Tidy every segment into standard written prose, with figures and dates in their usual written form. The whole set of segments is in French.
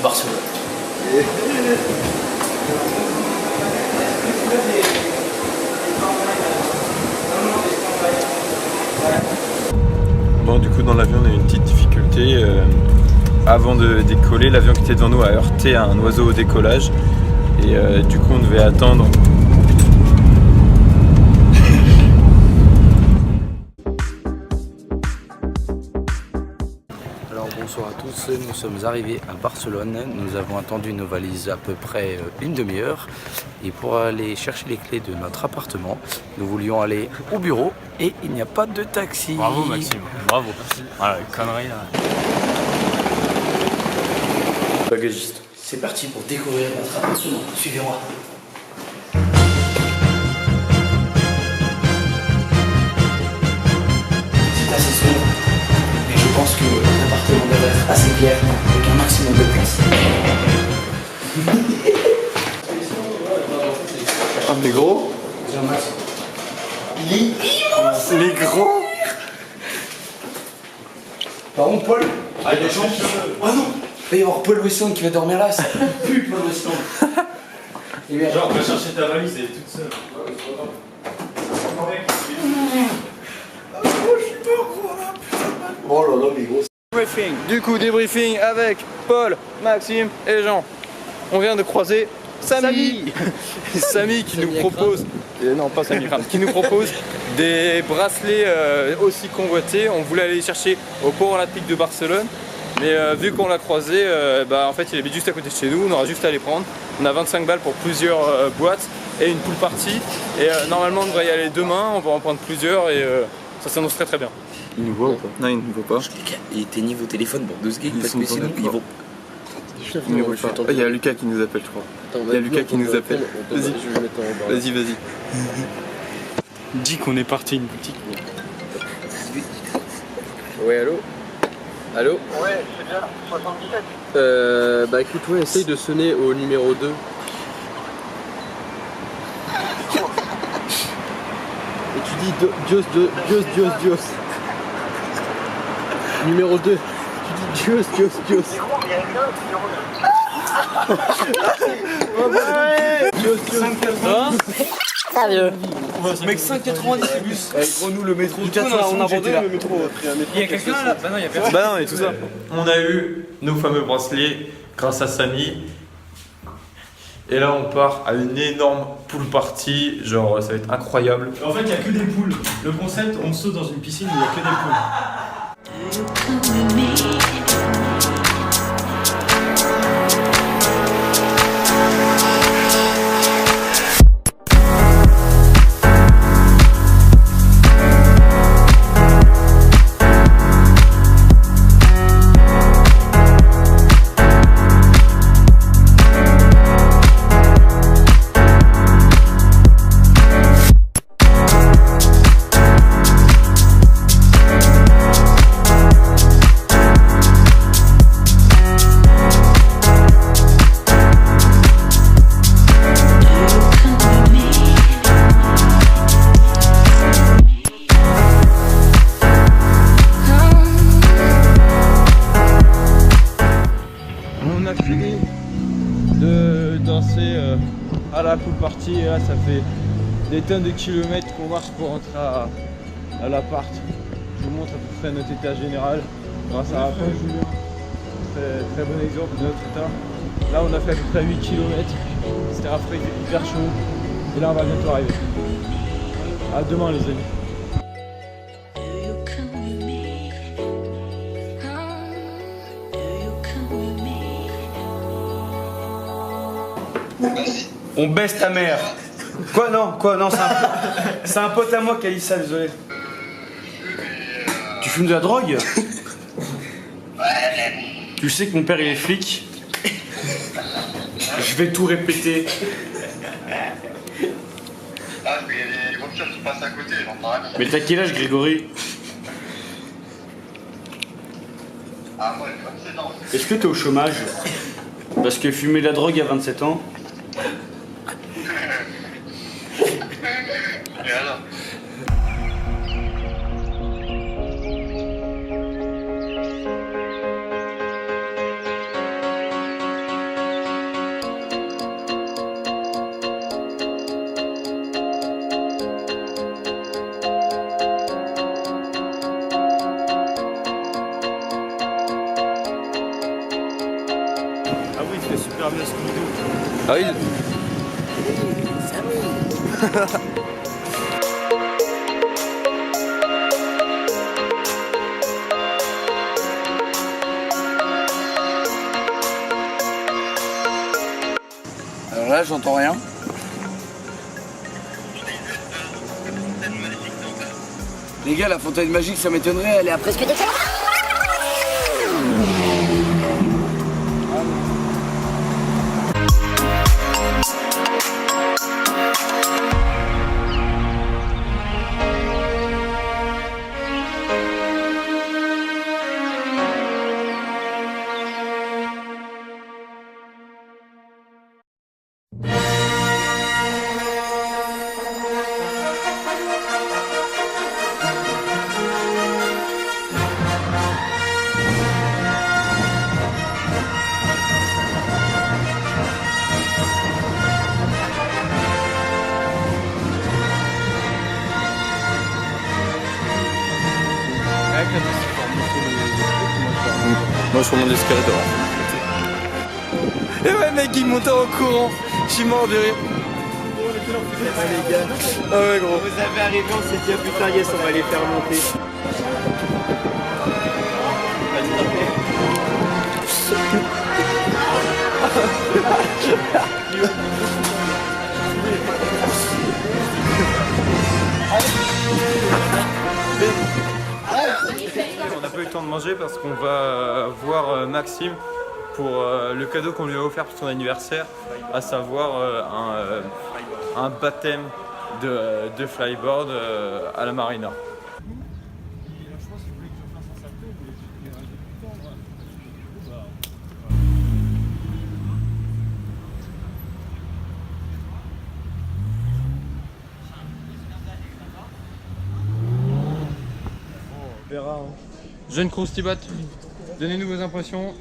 Barcelone. Bon, du coup, dans l'avion, on a eu une petite difficulté. Avant de décoller, l'avion qui était devant nous a heurté un oiseau au décollage. Et du coup, on devait attendre. Alors bonsoir à tous, nous sommes arrivés à Barcelone, nous avons attendu nos valises à peu près une demi-heure et pour aller chercher les clés de notre appartement, nous voulions aller au bureau et il n'y a pas de taxi. Bravo Maxime, bravo. Voilà, connerie là. Bagagiste. C'est parti pour découvrir notre appartement, suivez-moi. C'est assez sombre, mais je pense que l'appartement devrait être assez clair avec un maximum de place. Ah, mais gros. Il est immense. Les gros. Par contre, Paul, il y a des gens qui... Oh non, il va y avoir Paul Weston qui va dormir là, ça pue Paul Weston. Genre, va chercher ta valise, elle est toute seule. Oh là là, mais gros. Débriefing. Du coup, débriefing avec Paul, Maxime et Jean. On vient de croiser Samy. Samy qui nous propose. Non, pas Samy Kram, qui nous propose des bracelets aussi convoités. On voulait aller les chercher au port olympique de Barcelone. Mais vu qu'on l'a croisé, en fait il habite juste à côté de chez nous, on aura juste à les prendre. On a 25 balles pour plusieurs boîtes et une pool party. Et normalement on devrait y aller demain, on va en prendre plusieurs et ça s'annonce très très bien. Il nous voit ou pas? Non, il ne voit pas. Les gars, il était niveau téléphone pour 12 gigs parce sont que dans sinon le ils vont... Il nous voit pas. Il y a Lucas qui nous appelle, je crois. Il y a Lucas qui nous appelle. Vas-y, vas-y, vas-y. Dis qu'on est parti une boutique. Ouais, allô? Allô? Ouais, c'est bien, 77. Bah écoute, ouais, essaye de sonner au numéro 2. Et tu dis Dios. Numéro 2. Tu dis Dios. C'est gros, mais il y a une autre numéro 2. Sérieux? Mec, 5,90 le bus. Gros, nous, le métro. Du coup, on a abandonné le métro. Il y a quelqu'un là? Bah non, il y a personne. Bah non, et tout ça. On a eu nos fameux bracelets grâce à Samy. Et là, on part à une énorme pool party. Genre, ça va être incroyable. En fait, il n'y a que des poules. Le concept, on saute dans une piscine où il n'y a que des poules. On a fini de danser à la pool party et là ça fait des tonnes de kilomètres qu'on marche pour rentrer à l'appart. Je vous montre à peu près notre état général grâce à Paul Julien. Très bon exemple de notre état. Là on a fait à peu près 8 km, c'était rafraîchi, hyper chaud et là on va bientôt arriver. À demain les amis. On baisse ta mère. Quoi non, c'est un pote à moi qui a dit ça, désolé. Tu fumes de la drogue? Tu sais que mon père il est flic? Je vais tout répéter. Ah, mais il y a des voitures qui passent à côté, j'entends rien. Mais t'as quel âge, Grégory? Ah, moi, j'ai 27 ans. Est-ce que t'es au chômage? Parce que fumer de la drogue à 27 ans. Et alors? ramené Scooby-Doo. Ah oui. Alors là, j'entends rien. Les gars, la fontaine magique, ça m'étonnerait, elle est à presque des kilomètres. Moi je remonte l'escalator. Et ouais mec il montait en courant. Je suis mort de rire. Ah ouais gros. Vous avez arrivé, on s'est dit putain yes on va les faire monter. On n'a pas eu le temps de manger parce qu'on va voir Maxime pour le cadeau qu'on lui a offert pour son anniversaire, à savoir un baptême de flyboard à la marina. Jeune Croustibat, donnez-nous vos impressions.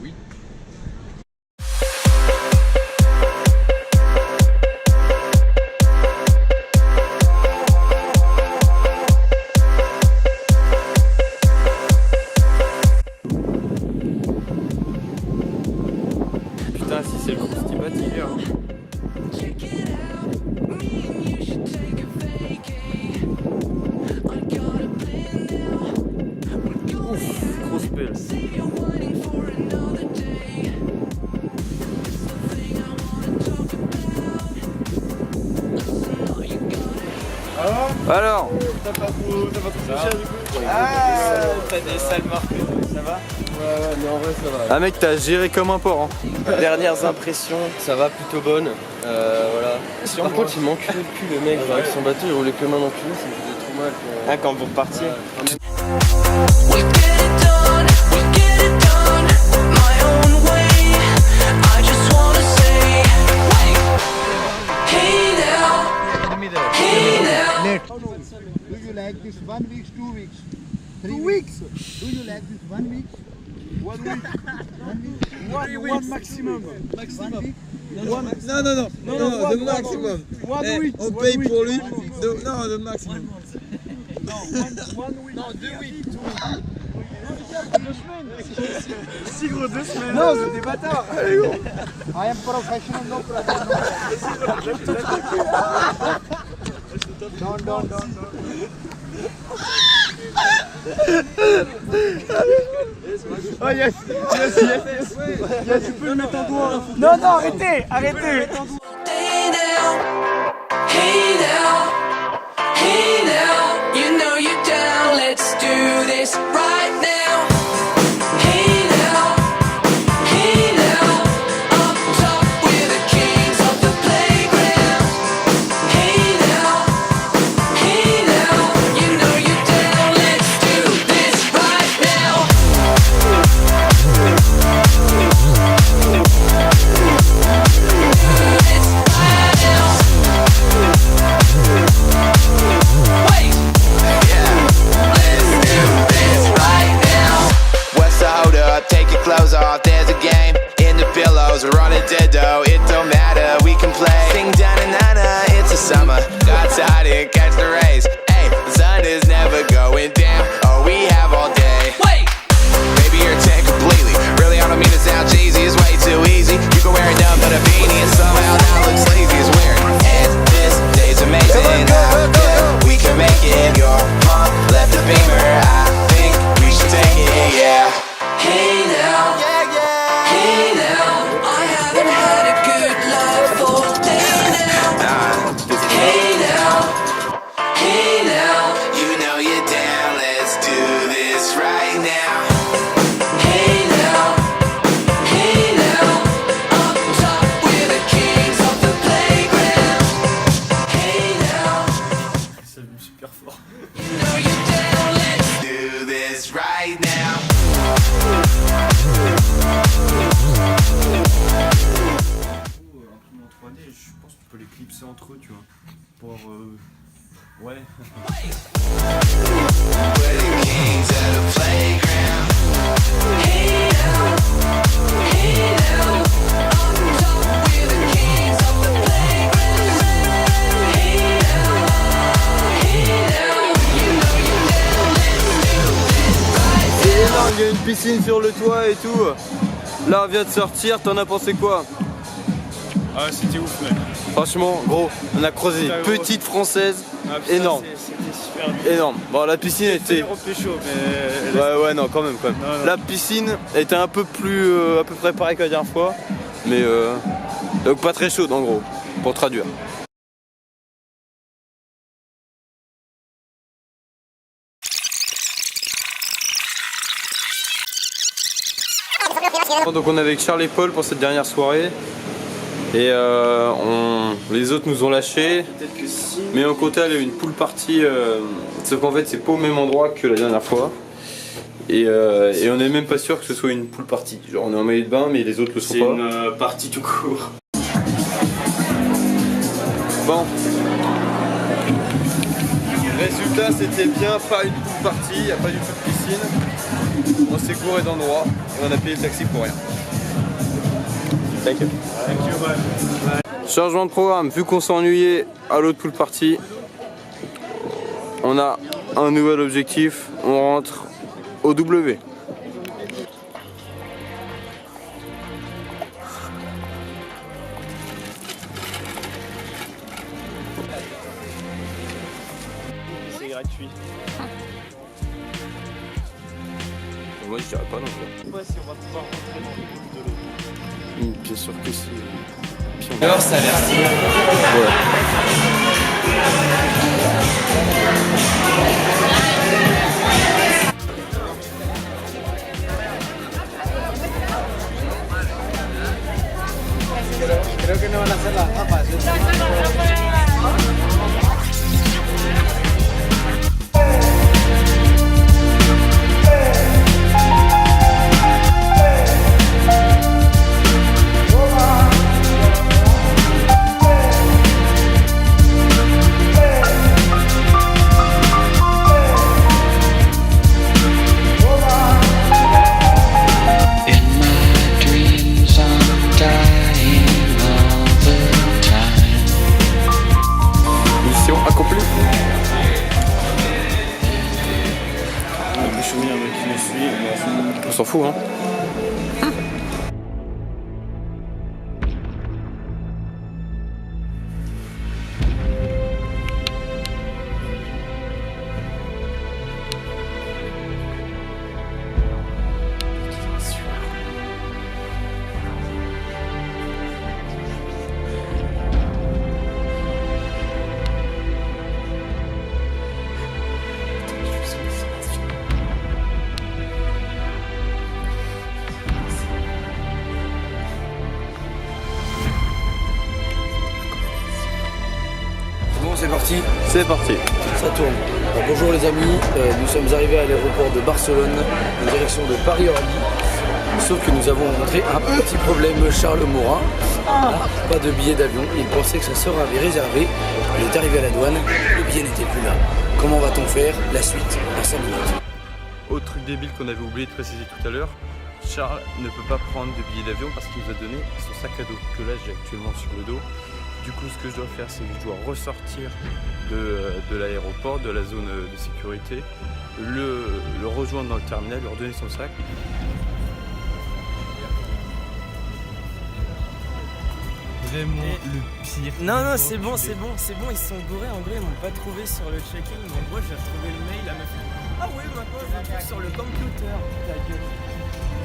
Oui. Putain, si c'est le Croustibat, il vient. Grosse pelle. Alors T'as pas trop cher du coup? Ah, t'as des sales marques, ça va? Ouais, mais en vrai, ça va. Ah mec, t'as géré comme un porc. Hein. Dernières impressions. Ça va plutôt bonne. Voilà. Par contre, il m'enculait le cul, le mec. Genre, avec son bateau, il roulait comme un enculé, ça me faisait trop mal. Ah, quand vous repartiez. Do you like this 1 week, 2 weeks? 3 weeks? Do you like this 1 week? 1 week? 1 week? One maximum. Maximum. Non, le maximum. On paye pour lui. Non, le maximum. Non, 2 weeks. 2 weeks. 6 gros 2 semaines. Non, c'est des bâtards. Allez, go. I am professional, no problem. Don't. Oh yes, tu peux le mettre en doigt. Non, arrêtez. Hey now, you know you're down, let's do this right now. Hey now, up top we're the kings of the playground. Hey now, you know you're down, let's do this right now. It's right now. entre eux, tu vois. Pour ouais. Il y a une piscine sur le toit et tout. Là on vient de sortir, t'en as pensé quoi? Ah c'était ouf mec. Franchement gros, on a croisé une petite française énorme. C'était super bien. Énorme. Bon la piscine était... chaud mais... Ouais non quand même. Non. La piscine était un peu plus à peu près pareil que la dernière fois. Mais donc pas très chaude en gros, pour traduire. Donc on est avec Charles et Paul pour cette dernière soirée et les autres nous ont lâchés, mais on comptait aller à une pool party, sauf qu'en fait c'est pas au même endroit que la dernière fois et on est même pas sûr que ce soit une pool party, genre on est en maillot de bain mais les autres le sont pas. C'est une partie tout court. Bon, résultat c'était bien, pas une pool party, il n'y a pas du tout de piscine. On s'est gouré d'endroit et on a payé le taxi pour rien. Thank you. Changement de programme, vu qu'on s'est ennuyé à l'autre pool party, on a un nouvel objectif, on rentre au W. C'est gratuit. Moi je dirais pas non plus. Ouais, si on va pouvoir rentrer dans le pool de l'eau. Bien sûr que si. Alors ça a l'air Creo que no van a hacer las tapas. On s'en fout hein. C'est parti. C'est parti. Ça tourne. Alors, bonjour les amis, nous sommes arrivés à l'aéroport de Barcelone en direction de Paris-Orly. Sauf que nous avons rencontré un petit problème, Charles Morin. Pas de billet d'avion, il pensait que sa sœur avait réservé. Il est arrivé à la douane, le billet n'était plus là. Comment va-t-on faire? La suite, dans 5 minutes. Autre truc débile qu'on avait oublié de préciser tout à l'heure, Charles ne peut pas prendre de billet d'avion parce qu'il nous a donné son sac à dos que là j'ai actuellement sur le dos. Du coup, ce que je dois faire, c'est que je dois ressortir de l'aéroport, de la zone de sécurité, le rejoindre dans le terminal, lui redonner son sac. Vraiment le pire. Non, c'est bon, ils se sont gourés. En vrai, ils m'ont pas trouvé sur le check-in. Mais en gros, j'ai retrouvé le mail, la meuf. Ah ouais, maintenant je le trouve sur le computer. Ta gueule.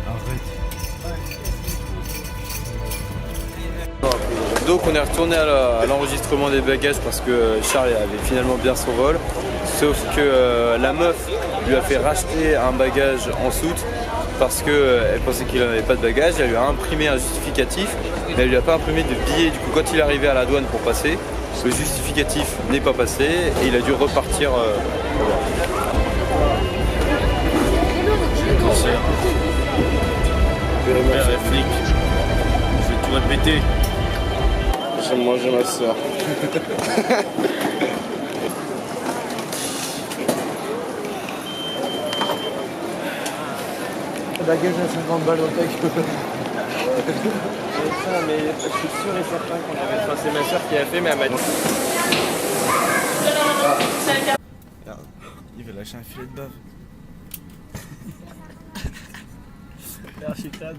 Arrête. Donc on est retourné à l'enregistrement des bagages parce que Charles avait finalement bien son vol. Sauf que la meuf lui a fait racheter un bagage en soute parce qu'elle pensait qu'il n'avait pas de bagage. Elle lui a imprimé un justificatif, mais elle lui a pas imprimé de billet. Du coup, quand il est arrivé à la douane pour passer, le justificatif n'est pas passé et il a dû repartir. Père flic, je vais tout répéter. J'ai mangé ma soeur. La gage à 50 balles au tech. Mais je suis sûr et certain qu'on avait. Enfin, c'est ma soeur qui a fait, mais elle m'a dit. Il veut lâcher un filet de bave. Archicade.